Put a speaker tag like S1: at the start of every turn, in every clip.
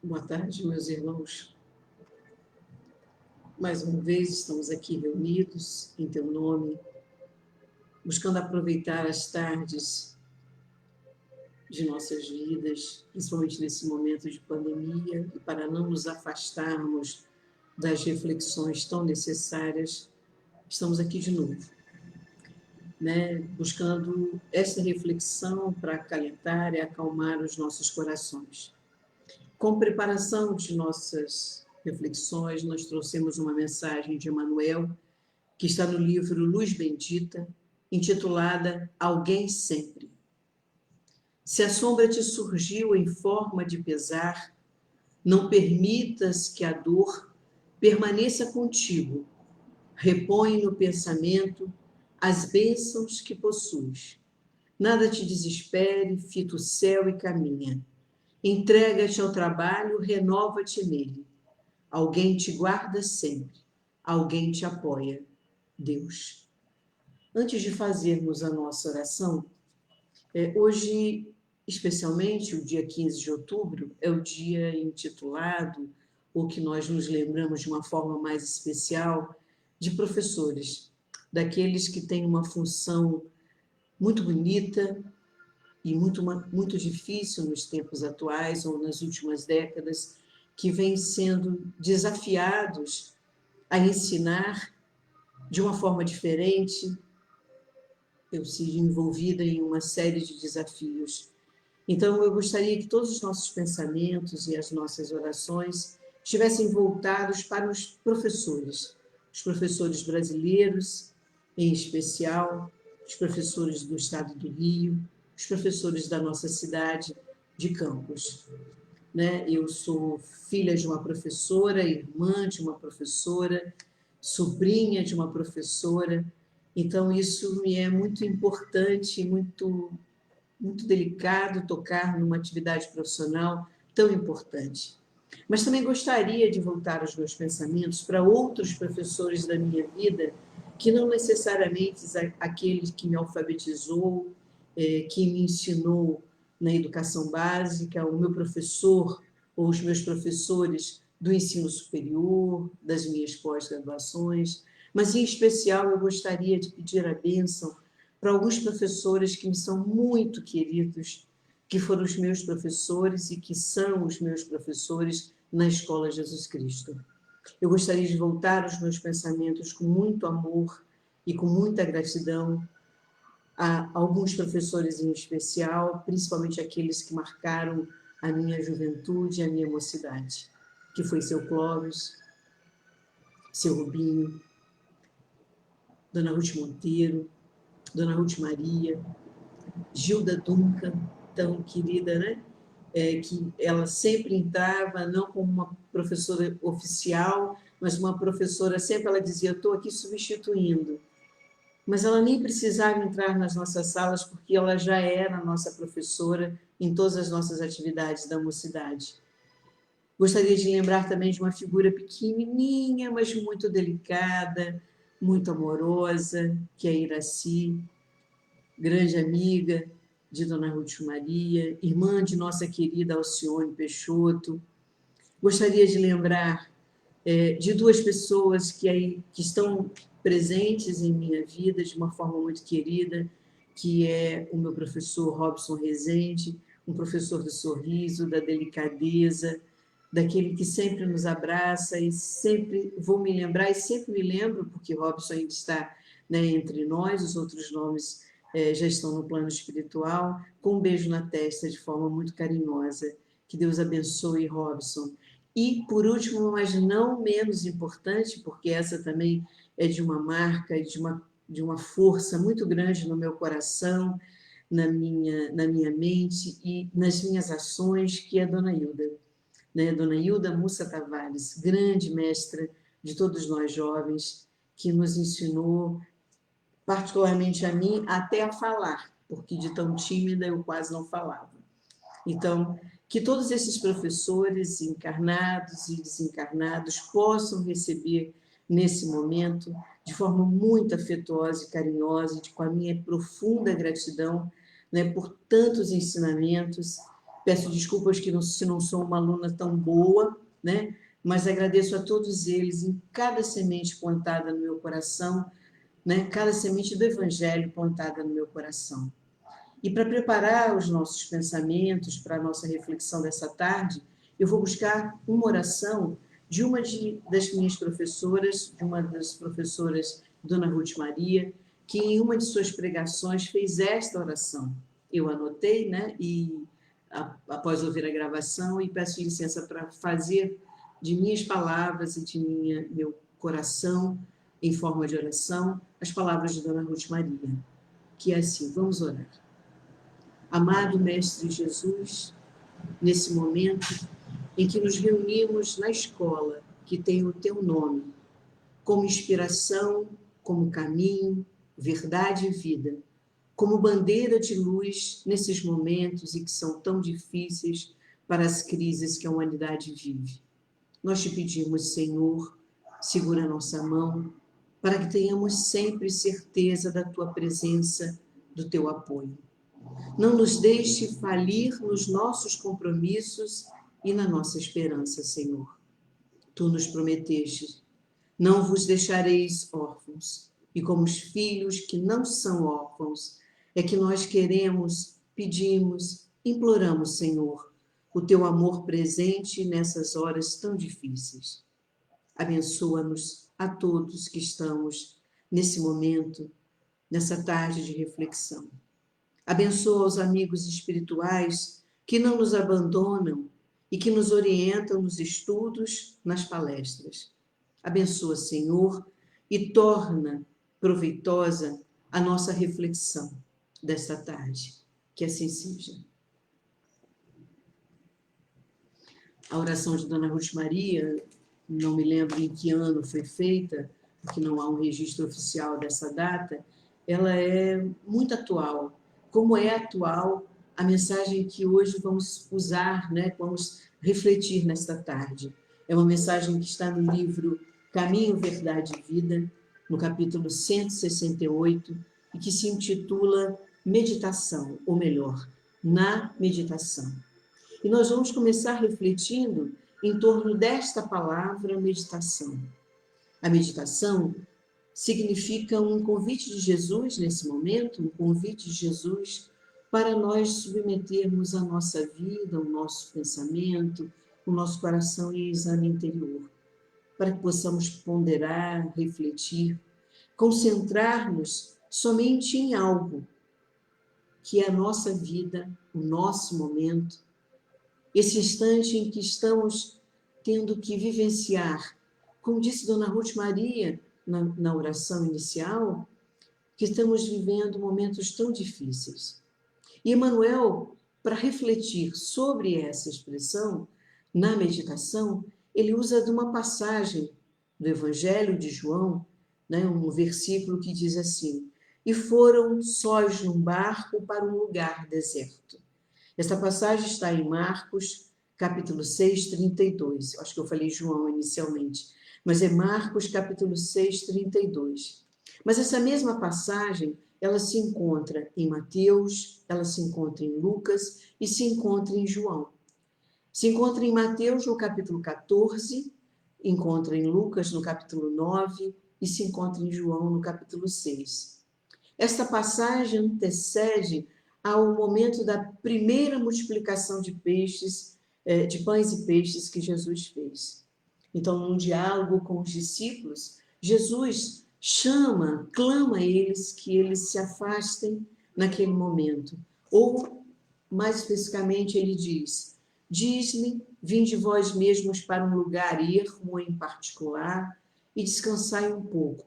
S1: Boa tarde, meus irmãos. Mais uma vez estamos aqui reunidos em teu nome, buscando aproveitar as tardes de nossas vidas, principalmente nesse momento de pandemia, e para não nos afastarmos das reflexões tão necessárias, estamos aqui de novo, buscando essa reflexão para acalentar e acalmar os nossos corações. Com preparação de nossas reflexões, nós trouxemos uma mensagem de Emmanuel, que está no livro Luz Bendita, intitulada Alguém Sempre. Se a sombra te surgiu em forma de pesar, não permitas que a dor permaneça contigo. Repõe no pensamento as bênçãos que possuis. Nada te desespere, fita o céu e caminha. Entrega-te ao trabalho, renova-te nele. Alguém te guarda sempre, alguém te apoia, Deus. Antes de fazermos a nossa oração, hoje, especialmente o dia 15 de outubro, é o dia intitulado, ou que nós nos lembramos de uma forma mais especial, de professores, daqueles que têm uma função muito bonita, e muito difícil nos tempos atuais ou nas últimas décadas, que vêm sendo desafiados a ensinar de uma forma diferente. Eu sigo envolvida em uma série de desafios. Então, eu gostaria que todos os nossos pensamentos e as nossas orações estivessem voltados para os professores brasileiros, em especial, os professores do estado do Rio, os professores da nossa cidade de Campos. Eu sou filha de uma professora, irmã de uma professora, sobrinha de uma professora, então isso me é muito importante, muito delicado tocar numa atividade profissional tão importante. Mas também gostaria de voltar os meus pensamentos para outros professores da minha vida, que não necessariamente aquele que me alfabetizou, que me ensinou na educação básica, o meu professor ou os meus professores do ensino superior, das minhas pós-graduações, mas, em especial, eu gostaria de pedir a bênção para alguns professores que me são muito queridos, que foram os meus professores e que são os meus professores na Escola Jesus Cristo. Eu gostaria de voltar os meus pensamentos com muito amor e com muita gratidão a alguns professores em especial, principalmente aqueles que marcaram a minha juventude e a minha mocidade, que foi seu Clóvis, seu Rubinho, Dona Ruth Monteiro, Dona Ruth Maria, Gilda Duncan, tão querida, que ela sempre entrava, não como uma professora oficial, mas uma professora, sempre ela dizia, eu estou aqui substituindo. Mas ela nem precisava entrar nas nossas salas, porque ela já era nossa professora em todas as nossas atividades da mocidade. Gostaria de lembrar também de uma figura pequenininha, mas muito delicada, muito amorosa, que é a Iraci, grande amiga de Dona Ruth Maria, irmã de nossa querida Alcione Peixoto. Gostaria de lembrar de duas pessoas que estão presentes em minha vida de uma forma muito querida, que é o meu professor Robson Rezende, um professor do sorriso, da delicadeza, daquele que sempre nos abraça, e sempre vou me lembrar, e sempre me lembro, porque Robson ainda está entre nós, os outros nomes já estão no plano espiritual, com um beijo na testa de forma muito carinhosa. Que Deus abençoe Robson. E, por último, mas não menos importante, porque essa também é de uma marca, de uma força muito grande no meu coração, na minha mente e nas minhas ações, que é a Dona Hilda. Dona Hilda Mussa Tavares, grande mestra de todos nós jovens, que nos ensinou, particularmente a mim, até a falar, porque de tão tímida eu quase não falava. Então, que todos esses professores encarnados e desencarnados possam receber nesse momento, de forma muito afetuosa e carinhosa, com a minha profunda gratidão por tantos ensinamentos Peço desculpas que se não sou uma aluna tão boa, né? Mas agradeço a todos eles em cada semente plantada no meu coração, né? Cada semente do Evangelho plantada no meu coração. E para preparar os nossos pensamentos para a nossa reflexão dessa tarde, eu vou buscar uma oração de das minhas professoras, de uma das professoras, Dona Ruth Maria, que em uma de suas pregações fez esta oração. Eu anotei, né? E após ouvir a gravação, e peço licença para fazer de minhas palavras e de meu coração, em forma de oração, as palavras de Dona Ruth Maria, que é assim: vamos orar. Amado Mestre Jesus, nesse momento em que nos reunimos na escola que tem o teu nome, como inspiração, como caminho, verdade e vida, como bandeira de luz nesses momentos e que são tão difíceis para as crises que a humanidade vive. Nós te pedimos, Senhor, segura a nossa mão, para que tenhamos sempre certeza da tua presença, do teu apoio. Não nos deixe falir nos nossos compromissos e na nossa esperança, Senhor. Tu nos prometeste, não vos deixareis órfãos. E como os filhos que não são órfãos, é que nós queremos, pedimos, imploramos, Senhor, o teu amor presente nessas horas tão difíceis. Abençoa-nos a todos que estamos nesse momento, nessa tarde de reflexão. Abençoa os amigos espirituais que não nos abandonam e que nos orientam nos estudos, nas palestras. Abençoa, Senhor, e torna proveitosa a nossa reflexão desta tarde. Que assim seja. A oração de Dona Ruth Maria, não me lembro em que ano foi feita, porque não há um registro oficial dessa data, ela é muito atual. Como é atual a mensagem que hoje vamos usar, né? Vamos refletir nesta tarde. É uma mensagem que está no livro Caminho, Verdade e Vida, no capítulo 168, e que se intitula Meditação, ou melhor, na meditação. E nós vamos começar refletindo em torno desta palavra meditação. A meditação significa um convite de Jesus nesse momento, um convite de Jesus para nós submetermos a nossa vida, o nosso pensamento, o nosso coração em exame interior, para que possamos ponderar, refletir, concentrar-nos somente em algo, que é a nossa vida, o nosso momento, esse instante em que estamos tendo que vivenciar, como disse Dona Ruth Maria na oração inicial, que estamos vivendo momentos tão difíceis. E Emmanuel, para refletir sobre essa expressão, na meditação, ele usa de uma passagem do Evangelho de João, né, um versículo que diz assim: e foram sós num barco para um lugar deserto. Essa passagem está em Marcos, capítulo 6, 32. Acho que eu falei João inicialmente, mas é Marcos, capítulo 6, 32. Mas essa mesma passagem, ela se encontra em Mateus, ela se encontra em Lucas e se encontra em João. Se encontra em Mateus, no capítulo 14, encontra em Lucas, no capítulo 9, e se encontra em João, no capítulo 6. Esta passagem antecede ao momento da primeira multiplicação de peixes, de pães e peixes que Jesus fez. Então, num diálogo com os discípulos, Jesus clama a eles que eles se afastem naquele momento. Ou, mais especificamente, ele diz-lhe, vinde vós mesmos para um lugar ermo em particular e descansai um pouco,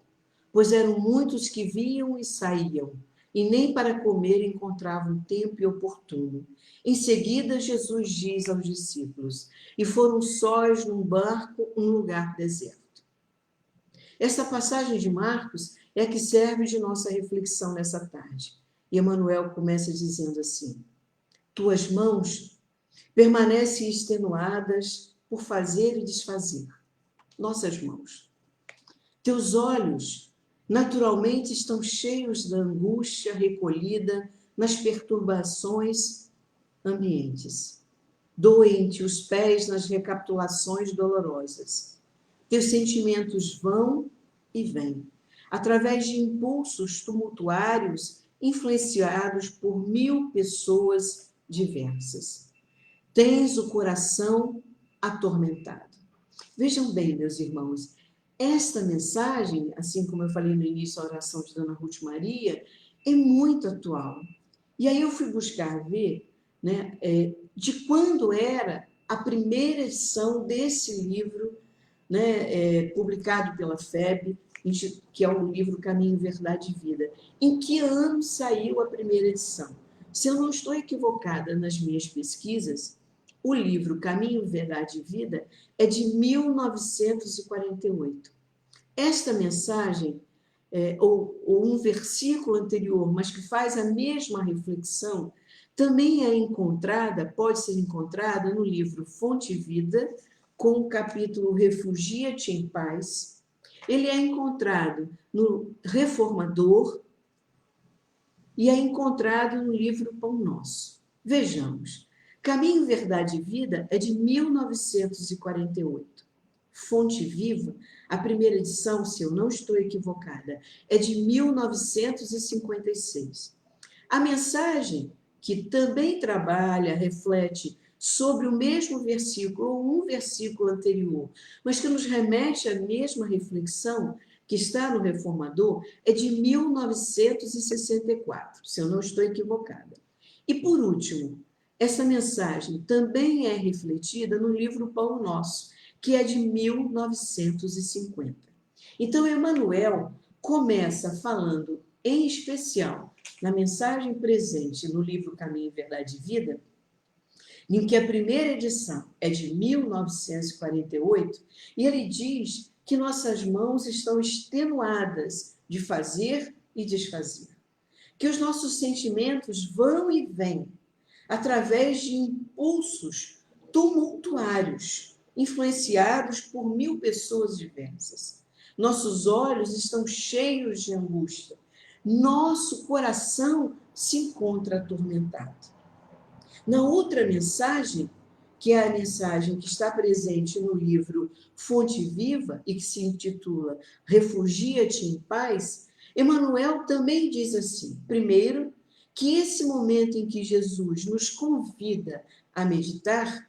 S1: pois eram muitos que vinham e saíam, e nem para comer encontravam tempo e oportuno. Em seguida, Jesus diz aos discípulos, e foram sós num barco, um lugar deserto. Esta passagem de Marcos é a que serve de nossa reflexão nessa tarde. E Emmanuel começa dizendo assim: tuas mãos permanecem extenuadas por fazer e desfazer. Nossas mãos. Teus olhos naturalmente estão cheios da angústia recolhida nas perturbações ambientes. doente os pés nas recapitulações dolorosas. Teus sentimentos vão e vêm, através de impulsos tumultuários influenciados por 1000 pessoas diversas. Tens o coração atormentado. Vejam bem, meus irmãos, esta mensagem, assim como eu falei no início da oração de Dona Ruth Maria, é muito atual. E aí eu fui buscar ver, né, de quando era a primeira edição desse livro, né, publicado pela FEB, que é o livro Caminho, Verdade e Vida. Em que ano saiu a primeira edição? Se eu não estou equivocada nas minhas pesquisas, o livro Caminho, Verdade e Vida é de 1948. Esta mensagem, ou um versículo anterior, mas que faz a mesma reflexão, também é encontrada, pode ser encontrada no livro Fonte Vida, com o capítulo Refugia-te em Paz. Ele é encontrado no Reformador e é encontrado no livro Pão Nosso. Vejamos. Caminho, Verdade e Vida é de 1948. Fonte Viva, a primeira edição, se eu não estou equivocada, é de 1956. A mensagem, que também trabalha, reflete sobre o mesmo versículo, ou um versículo anterior, mas que nos remete à mesma reflexão, que está no Reformador, é de 1964, se eu não estou equivocada. E, por último, essa mensagem também é refletida no livro Pão Nosso, que é de 1950. Então, Emmanuel começa falando, em especial, na mensagem presente no livro Caminho, Verdade e Vida, em que a primeira edição é de 1948, e ele diz que nossas mãos estão extenuadas de fazer e desfazer, que os nossos sentimentos vão e vêm através de impulsos tumultuários, influenciados por 1000 pessoas diversas. Nossos olhos estão cheios de angústia. Nosso coração se encontra atormentado. Na outra mensagem, que é a mensagem que está presente no livro Fonte Viva e que se intitula Refugia-te em Paz, Emmanuel também diz assim: primeiro, que esse momento em que Jesus nos convida a meditar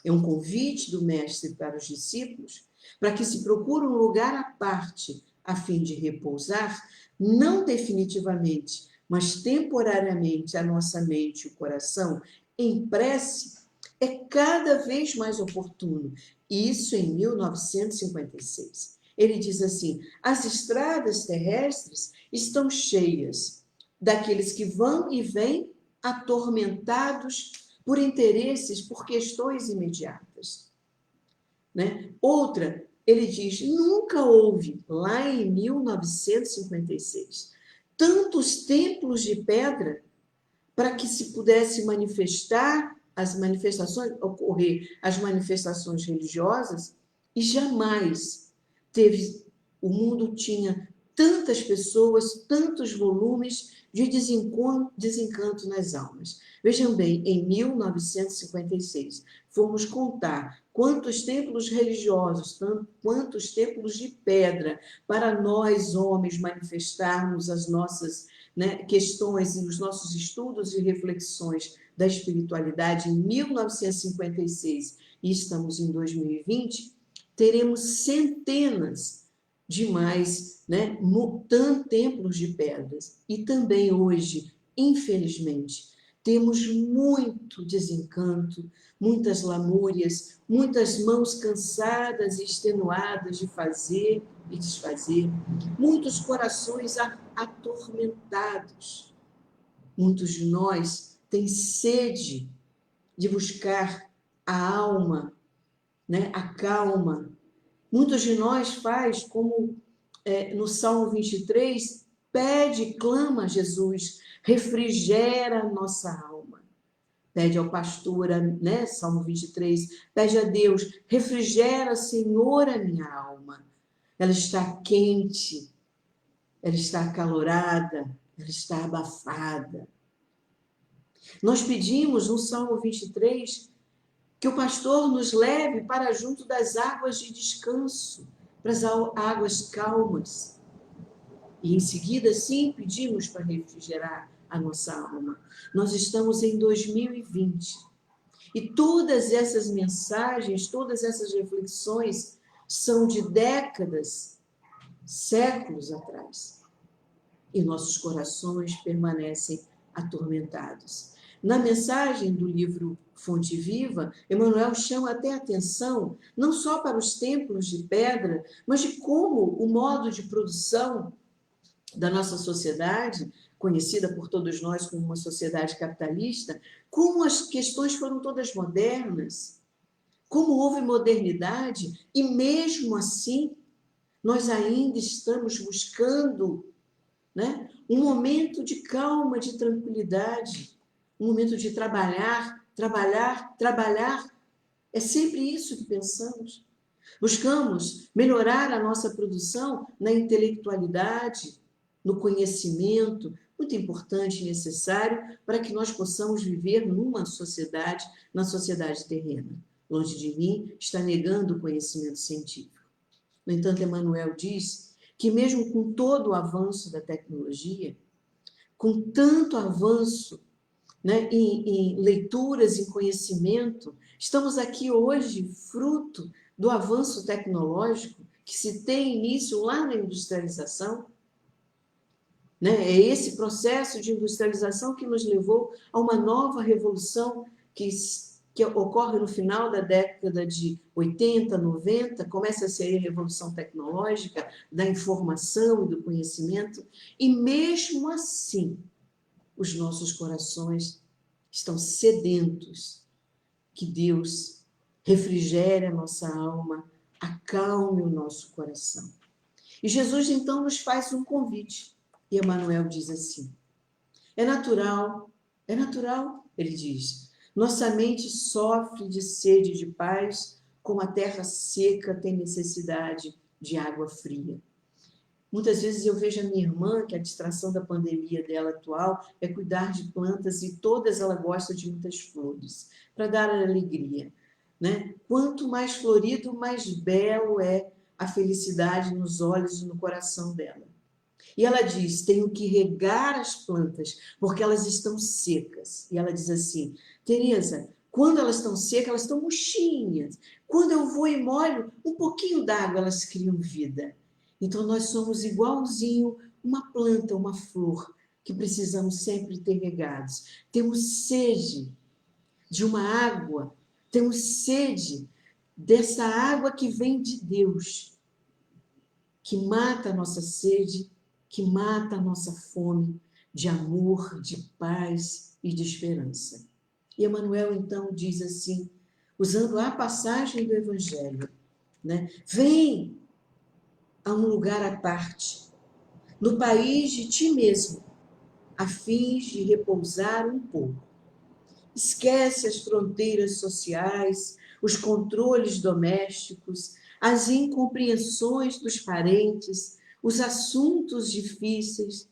S1: é um convite do Mestre para os discípulos, para que se procure um lugar à parte, a fim de repousar, não definitivamente, mas temporariamente, a nossa mente e o coração em prece, é cada vez mais oportuno. Isso em 1956. Ele diz assim: as estradas terrestres estão cheias daqueles que vão e vêm atormentados por interesses, por questões imediatas. Né? Outra, ele diz, nunca houve, lá em 1956, tantos templos de pedra para que se pudesse manifestar as manifestações, ocorrer as manifestações religiosas, e jamais o mundo tinha tantas pessoas, tantos volumes de desencanto nas almas. Vejam bem, em 1956, fomos contar quantos templos religiosos, quantos templos de pedra, para nós, homens, manifestarmos as nossas, né, questões e os nossos estudos e reflexões da espiritualidade em 1956 e estamos em 2020, teremos centenas de mais, né, templos de pedras. E também hoje, infelizmente, temos muito desencanto, muitas lamúrias, muitas mãos cansadas e extenuadas de fazer e desfazer, muitos corações atormentados. Muitos de nós têm sede de buscar a alma, né, a calma. Muitos de nós faz como no Salmo 23, pede e clama a Jesus, refrigera a nossa alma. Pede ao pastor, né, Salmo 23, pede a Deus, refrigera, Senhor, a minha alma. Ela está quente, ela está acalorada, ela está abafada. Nós pedimos no Salmo 23 Que o pastor nos leve para junto das águas de descanso, para as águas calmas. E em seguida, sim, pedimos para refrigerar a nossa alma. Nós estamos em 2020 e todas essas mensagens, todas essas reflexões são de décadas, séculos atrás. E nossos corações permanecem atormentados. Na mensagem do livro Fonte Viva, Emmanuel chama até a atenção não só para os templos de pedra, mas de como o modo de produção da nossa sociedade, conhecida por todos nós como uma sociedade capitalista, como as questões foram todas modernas, como houve modernidade, e mesmo assim nós ainda estamos buscando, né, um momento de calma, de tranquilidade, um momento de trabalhar, trabalhar, trabalhar. É sempre isso que pensamos. Buscamos melhorar a nossa produção na intelectualidade, no conhecimento, muito importante e necessário para que nós possamos viver numa sociedade, na sociedade terrena. Longe de mim está negando o conhecimento científico. No entanto, Emmanuel diz que mesmo com todo o avanço da tecnologia, com tanto avanço, né, em leituras, em conhecimento, estamos aqui hoje fruto do avanço tecnológico que se tem início lá na industrialização. Né? É esse processo de industrialização que nos levou a uma nova revolução que ocorre no final da década de 80, 90, começa a ser a revolução tecnológica da informação e do conhecimento, e mesmo assim, os nossos corações estão sedentos. Que Deus refrigere a nossa alma, acalme o nosso coração. E Jesus, então, nos faz um convite. E Emmanuel diz assim, é natural, ele diz, nossa mente sofre de sede de paz, como a terra seca tem necessidade de água fria. Muitas vezes eu vejo a minha irmã, que a distração da pandemia dela atual é cuidar de plantas e todas ela gosta de muitas flores, para dar alegria. Né? Quanto mais florido, mais belo é a felicidade nos olhos e no coração dela. E ela diz, tenho que regar as plantas, porque elas estão secas. E ela diz assim, Tereza, quando elas estão secas, elas estão murchinhas. Quando eu vou e molho, um pouquinho d'água, elas criam vida. Então, nós somos igualzinho uma planta, uma flor, que precisamos sempre ter regados. Temos sede de uma água, temos sede dessa água que vem de Deus, que mata a nossa sede, que mata a nossa fome de amor, de paz e de esperança. E Emmanuel, então, diz assim, usando a passagem do Evangelho, né? Vem a um lugar à parte, no país de ti mesmo, a fim de repousar um pouco. Esquece as fronteiras sociais, os controles domésticos, as incompreensões dos parentes, os assuntos difíceis,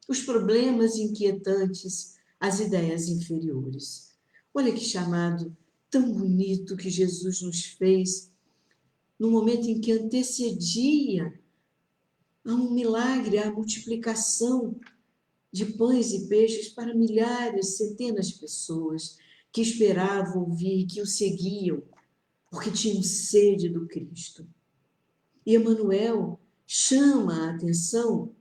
S1: os problemas inquietantes, as ideias inferiores. Olha que chamado tão bonito que Jesus nos fez no momento em que antecedia a um milagre, a multiplicação de pães e peixes para milhares, centenas de pessoas que esperavam ouvir, que o seguiam, porque tinham sede do Cristo. E Emmanuel chama a atenção,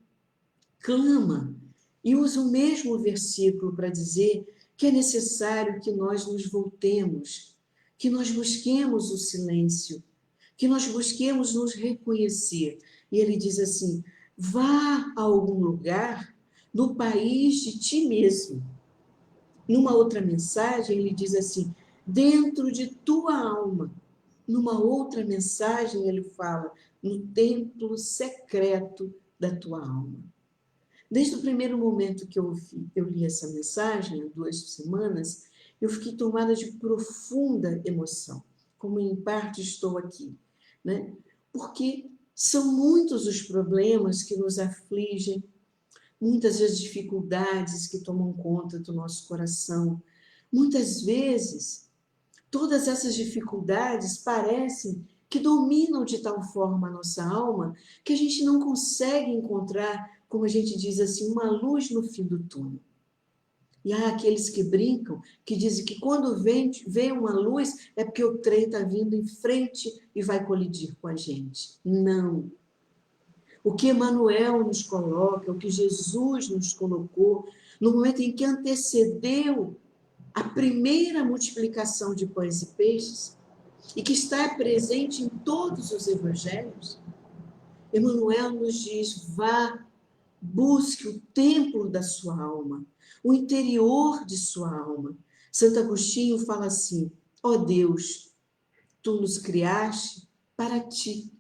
S1: clama, e usa o mesmo versículo para dizer que é necessário que nós nos voltemos, que nós busquemos o silêncio, que nós busquemos nos reconhecer. E ele diz assim, vá a algum lugar no país de ti mesmo. Numa outra mensagem, ele diz assim, dentro de tua alma. Numa outra mensagem, ele fala, no templo secreto da tua alma. Desde o primeiro momento que eu li essa mensagem, há 2 semanas, eu fiquei tomada de profunda emoção, como em parte estou aqui, né? Porque são muitos os problemas que nos afligem, muitas as dificuldades que tomam conta do nosso coração. Muitas vezes, todas essas dificuldades parecem que dominam de tal forma a nossa alma que a gente não consegue encontrar, como a gente diz assim, uma luz no fim do túnel. E há aqueles que brincam, que dizem que quando vem uma luz é porque o trem está vindo em frente e vai colidir com a gente. Não. O que Emmanuel nos coloca, o que Jesus nos colocou, no momento em que antecedeu a primeira multiplicação de pães e peixes, e que está presente em todos os evangelhos, Emmanuel nos diz: vá, busque o templo da sua alma, o interior de sua alma. Santo Agostinho fala assim: ó Deus, tu nos criaste para ti.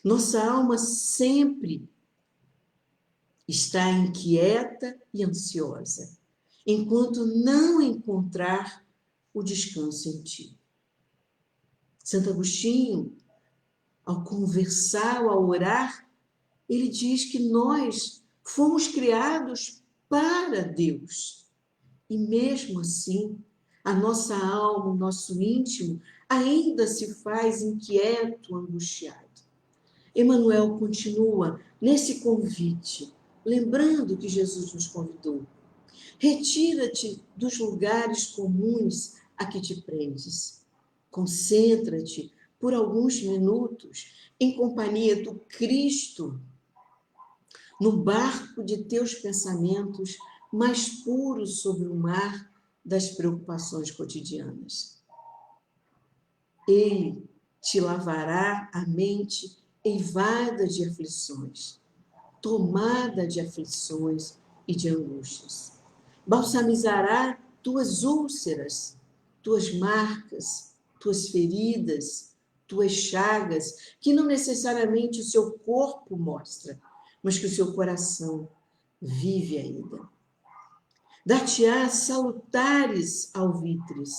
S1: Nossa alma sempre está inquieta e ansiosa, enquanto não encontrar o descanso em ti. Santo Agostinho, ao conversar, ao orar, ele diz que nós fomos criados para Deus. E mesmo assim, a nossa alma, o nosso íntimo, ainda se faz inquieto, angustiado. Emmanuel continua nesse convite, lembrando que Jesus nos convidou. Retira-te dos lugares comuns a que te prendes. Concentra-te por alguns minutos em companhia do Cristo, no barco de teus pensamentos mais puros sobre o mar das preocupações cotidianas. Ele te lavará a mente eivada de aflições, tomada de aflições e de angústias. Balsamizará tuas úlceras, tuas marcas, tuas feridas, tuas chagas, que não necessariamente o seu corpo mostra, mas que o seu coração vive ainda. Dar-te-á salutares alvitres,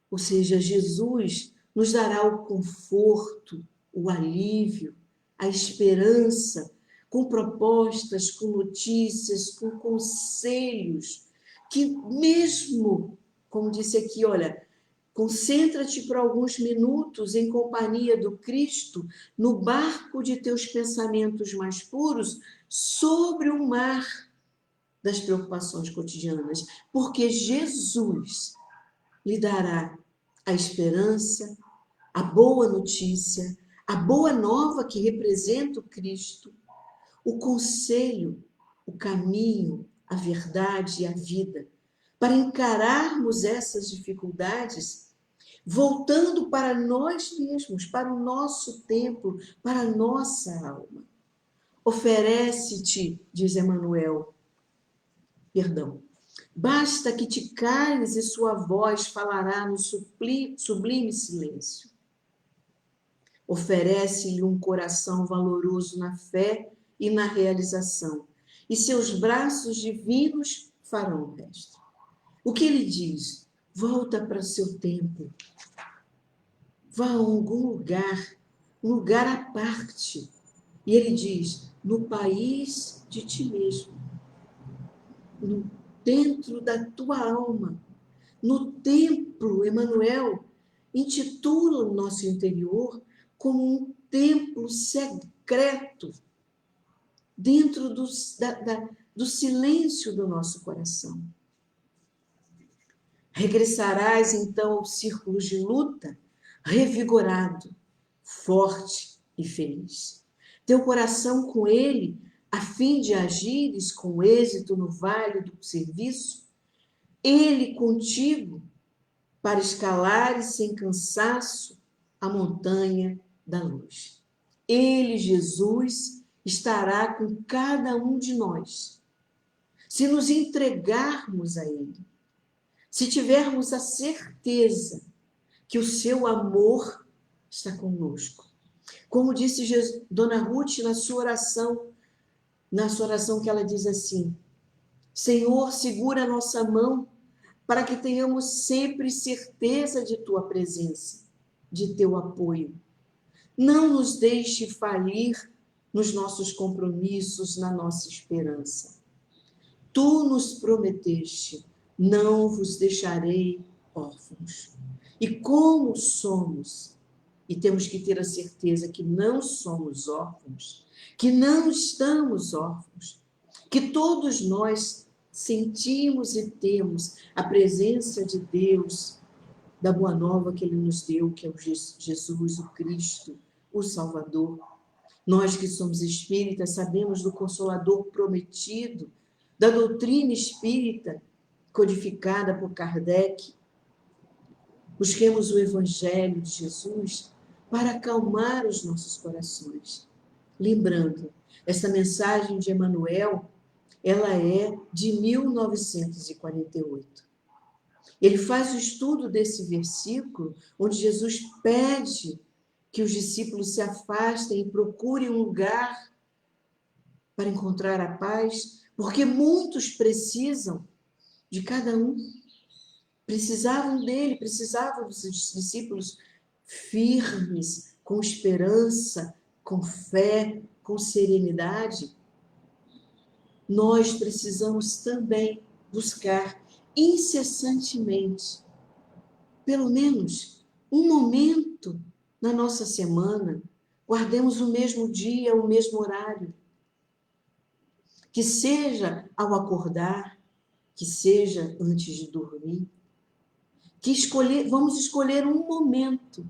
S1: ou seja, Jesus nos dará o conforto, o alívio, a esperança, com propostas, com notícias, com conselhos, que mesmo, como disse aqui, olha, concentra-te por alguns minutos em companhia do Cristo, no barco de teus pensamentos mais puros, sobre o mar das preocupações cotidianas, porque Jesus lhe dará a esperança, a boa notícia, a boa nova que representa o Cristo, o conselho, o caminho, a verdade e a vida, para encararmos essas dificuldades, voltando para nós mesmos, para o nosso templo, para a nossa alma. Oferece-te, diz Emmanuel, basta que te cales e sua voz falará no sublime silêncio. Oferece-lhe um coração valoroso na fé e na realização, e seus braços divinos farão o resto. O que ele diz? Volta para o seu templo. Vá a algum lugar, um lugar à parte. E ele diz, no país de ti mesmo, dentro da tua alma, no templo. Emmanuel intitula o nosso interior como um templo secreto, dentro do silêncio do nosso coração. Regressarás então ao círculo de luta, revigorado, forte e feliz. Teu coração com ele, a fim de agires com êxito no vale do serviço, ele contigo, para escalares sem cansaço a montanha da luz. Ele, Jesus, estará com cada um de nós. Se nos entregarmos a ele, se tivermos a certeza que o seu amor está conosco. Como disse Dona Ruth na sua oração que ela diz assim: Senhor, segura a nossa mão para que tenhamos sempre certeza de tua presença, de teu apoio. Não nos deixe falir nos nossos compromissos, na nossa esperança. Tu nos prometeste, não vos deixarei órfãos. E como somos, e temos que ter a certeza que não somos órfãos, que não estamos órfãos, que todos nós sentimos e temos a presença de Deus, da boa nova que Ele nos deu, que é o Jesus, o Cristo, o Salvador. Nós que somos espíritas sabemos do Consolador prometido, da doutrina espírita codificada por Kardec. Busquemos o Evangelho de Jesus para acalmar os nossos corações. Lembrando, esta mensagem de Emmanuel, ela é de 1948. Ele faz o estudo desse versículo, onde Jesus pede que os discípulos se afastem e procurem um lugar para encontrar a paz, porque muitos precisam de cada um. Precisavam dele, precisavam dos discípulos firmes, com esperança, com fé, com serenidade. Nós precisamos também buscar incessantemente, pelo menos um momento na nossa semana, guardemos o mesmo dia, o mesmo horário, que seja ao acordar, que seja antes de dormir, vamos escolher um momento,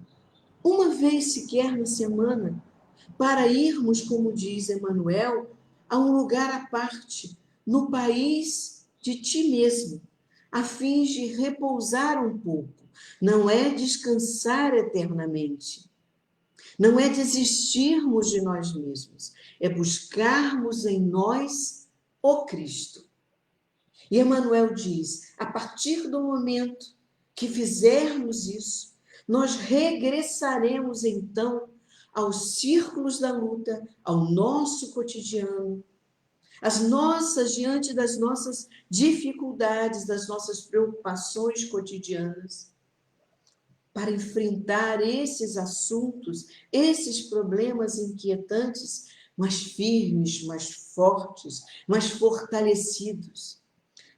S1: uma vez sequer na semana, para irmos, como diz Emmanuel, a um lugar à parte, no país de ti mesmo, a fim de repousar um pouco. Não é descansar eternamente, não é desistirmos de nós mesmos, é buscarmos em nós o Cristo. E Emmanuel diz, a partir do momento que fizermos isso, nós regressaremos então aos círculos da luta, ao nosso cotidiano, diante das nossas dificuldades, das nossas preocupações cotidianas, para enfrentar esses assuntos, esses problemas inquietantes, mais firmes, mais fortes, mais fortalecidos.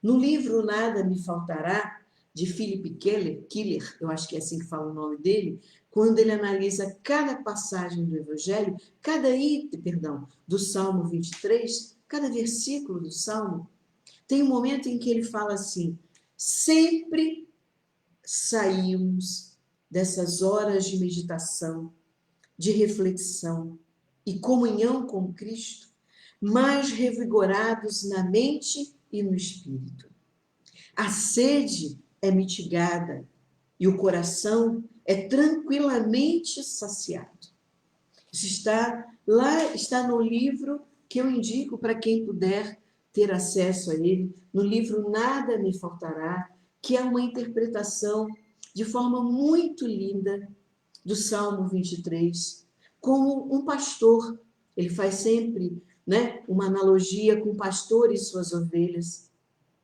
S1: No livro Nada Me Faltará, de Philip Keller, eu acho que é assim que fala o nome dele, quando ele analisa cada passagem do Evangelho, cada item, do Salmo 23, cada versículo do Salmo, tem um momento em que ele fala assim, sempre saímos dessas horas de meditação, de reflexão e comunhão com Cristo, mais revigorados na mente e no espírito. A sede é mitigada e o coração é tranquilamente saciado. Isso está no livro que eu indico para quem puder ter acesso a ele, no livro Nada Me Faltará, que é uma interpretação de forma muito linda do Salmo 23, como um pastor. Ele faz sempre, uma analogia com o pastor e suas ovelhas.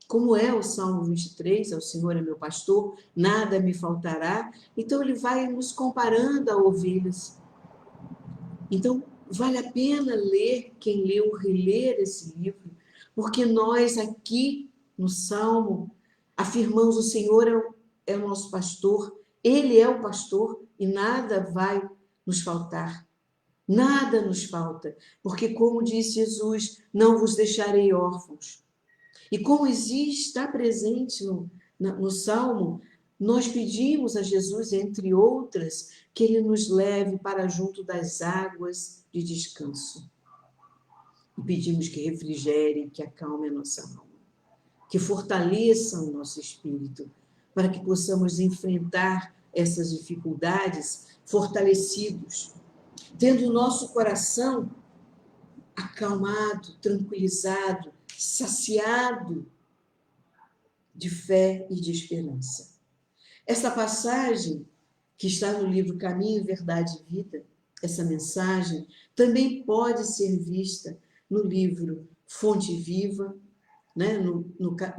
S1: Como é o Salmo 23, o Senhor é meu pastor, nada me faltará. Então ele vai nos comparando a ovelhas. Então vale a pena ler, quem leu, reler esse livro, porque nós aqui no Salmo afirmamos o Senhor é o nosso pastor, Ele é o pastor e nada vai nos faltar. Nada nos falta, porque como disse Jesus, não vos deixarei órfãos. E como está presente no Salmo, nós pedimos a Jesus, entre outras, que Ele nos leve para junto das águas de descanso. E pedimos que refrigere, que acalme a nossa alma, que fortaleça o nosso espírito, para que possamos enfrentar essas dificuldades fortalecidos, tendo o nosso coração acalmado, tranquilizado, saciado de fé e de esperança. Essa passagem que está no livro Caminho, Verdade e Vida, essa mensagem também pode ser vista no livro Fonte Viva,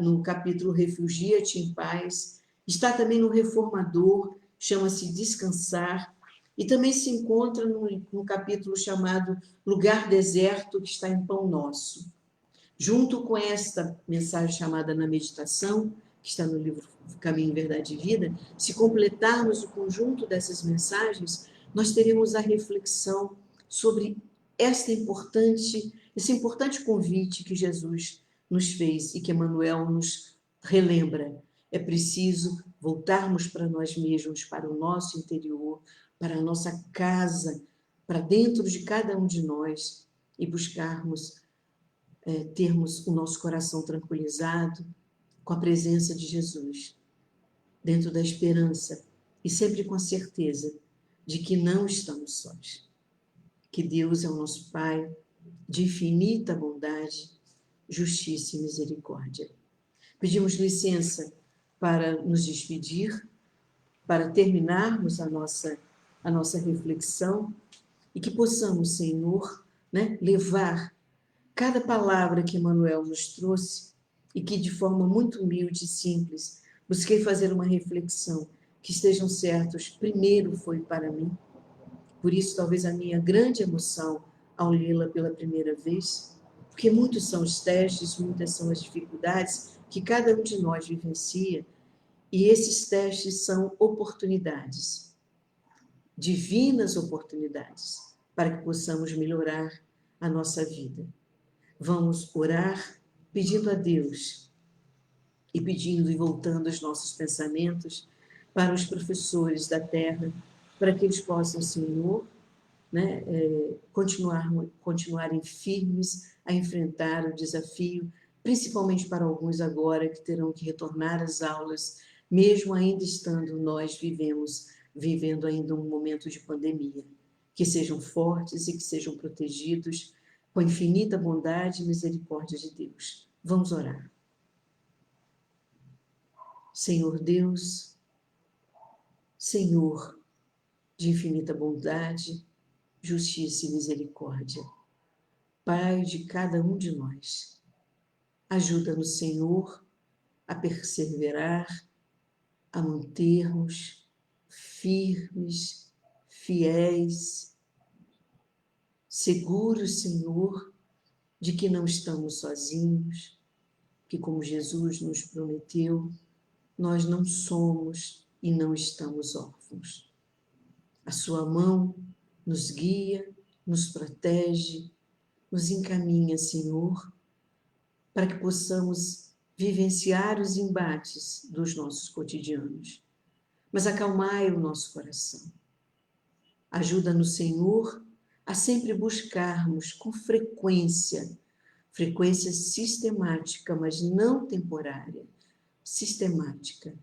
S1: no capítulo Refugia-te em Paz, está também no Reformador, chama-se Descansar, e também se encontra no capítulo chamado Lugar Deserto, que está em Pão Nosso. Junto com esta mensagem chamada Na Meditação, que está no livro Caminho, Verdade e Vida, se completarmos o conjunto dessas mensagens, nós teremos a reflexão sobre esse importante convite que Jesus nos fez e que Emmanuel nos relembra. É preciso voltarmos para nós mesmos, para o nosso interior, para a nossa casa, para dentro de cada um de nós e buscarmos termos o nosso coração tranquilizado com a presença de Jesus, dentro da esperança e sempre com a certeza de que não estamos sós, que Deus é o nosso Pai de infinita bondade, justiça e misericórdia. Pedimos licença para nos despedir, para terminarmos a nossa reflexão e que possamos, Senhor, levar cada palavra que Emmanuel nos trouxe e que de forma muito humilde e simples busquei fazer uma reflexão que estejam certos, primeiro foi para mim. Por isso, talvez a minha grande emoção ao lê-la pela primeira vez, porque muitos são os testes, muitas são as dificuldades que cada um de nós vivencia, e esses testes são oportunidades, divinas oportunidades, para que possamos melhorar a nossa vida. Vamos orar pedindo a Deus e pedindo e voltando os nossos pensamentos para os professores da Terra, para que eles possam, Senhor, continuarem firmes a enfrentar o desafio, principalmente para alguns agora que terão que retornar às aulas, mesmo ainda estando nós vivendo ainda um momento de pandemia. Que sejam fortes e que sejam protegidos com a infinita bondade e misericórdia de Deus. Vamos orar. Senhor Deus, Senhor de infinita bondade, justiça e misericórdia, Pai de cada um de nós, ajuda-nos, Senhor, a perseverar, a mantermos firmes, fiéis, seguros, Senhor, de que não estamos sozinhos, que como Jesus nos prometeu, nós não somos e não estamos órfãos. A sua mão nos guia, nos protege, nos encaminha, Senhor, para que possamos vivenciar os embates dos nossos cotidianos. Mas acalmai o nosso coração. Ajuda-nos, Senhor, a sempre buscarmos com frequência sistemática, mas não temporária, sistemática,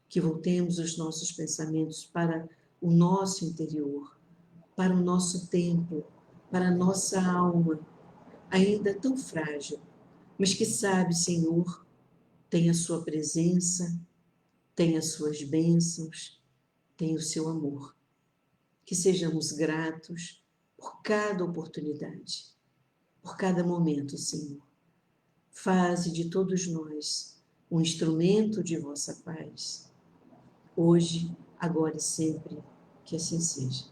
S1: que voltemos os nossos pensamentos para o nosso interior, para o nosso templo, para a nossa alma, ainda tão frágil, mas que sabe, Senhor, tem a sua presença, tem as suas bênçãos, tem o seu amor. Que sejamos gratos por cada oportunidade, por cada momento, Senhor. Faze de todos nós um instrumento de vossa paz, hoje, agora e sempre, que assim seja.